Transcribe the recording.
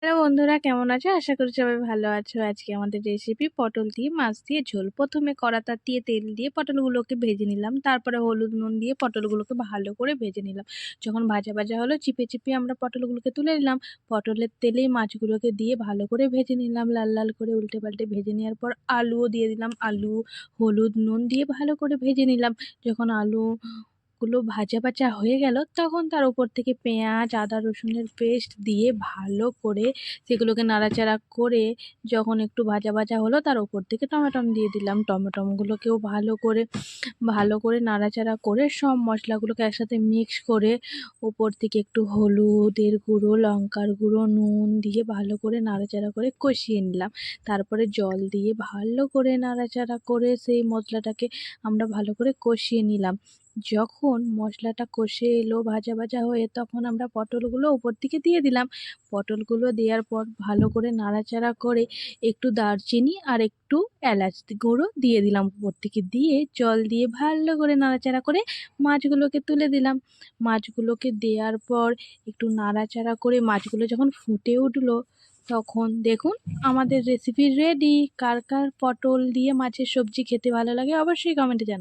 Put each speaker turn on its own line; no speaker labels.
Hello বন্ধুরা, কেমন আছো? আশা করি সবাই ভালো আছো। আজকে আমাদের রেসিপি পটল দিয়ে মাছ দিয়ে ঝোল। প্রথমে কড়াটা দিয়ে তেল দিয়ে পটলগুলোকে ভেজে নিলাম, তারপরে হলুদ নুন দিয়ে পটলগুলোকে ভালো করে ভেজে নিলাম। যখন ভাজা ভাজা হলো চিপে চিপে আমরা পটলগুলোকে তুলে নিলাম। পটলের তেলেই মাছগুলোকে দিয়ে ভালো করে ভেজে নিলাম, লাল লাল করে উল্টে পাল্টে ভেজে নেওয়ার পর আলুও দিয়ে দিলাম। আলু হলুদ নুন দিয়ে ভালো করে ভেজে নিলাম। যখন আলুগুলো ভাজা ভাজা হয়ে গেল তখন তার উপর থেকে পেঁয়াজ আদা রসুনের পেস্ট দিয়ে ভালো করে সেগুলোকে নাড়াচাড়া করে যখন একটু ভাজা ভাজা হলো তার উপর থেকে টমেটো দিয়ে দিলাম। টমেটোগুলোকেও ভালো করে নাড়াচাড়া করে সব মশলাগুলোকে একসাথে মিক্স করে উপর থেকে একটু হলুদের গুঁড়ো লঙ্কার গুঁড়ো নুন দিয়ে ভালো করে নাড়াচাড়া করে কষিয়ে নিলাম। তারপরে জল দিয়ে ভালো করে নাড়াচাড়া করে সেই মশলাটাকে আমরা ভালো করে কষিয়ে নিলাম। যখন মশলাটা কষে এলো ভাজা ভাজা হয়ে তখন আমরা পটলগুলো উপর থেকে দিয়ে দিলাম। পটলগুলো দেওয়ার পর ভালো করে নাড়াচাড়া করে একটু দারচিনি আর একটু এলাচ গুঁড়ো দিয়ে দিলাম উপর থেকে, দিয়ে জল দিয়ে ভালো করে নাড়াচাড়া করে মাছগুলোকে তুলে দিলাম। মাছগুলোকে দেওয়ার পর একটু নাড়াচাড়া করে মাছগুলো যখন ফুটে উঠলো তখন দেখুন আমাদের রেসিপি রেডি। কার কার পটল দিয়ে মাছের সবজি খেতে ভালো লাগে অবশ্যই কমেন্টে জানাবেন।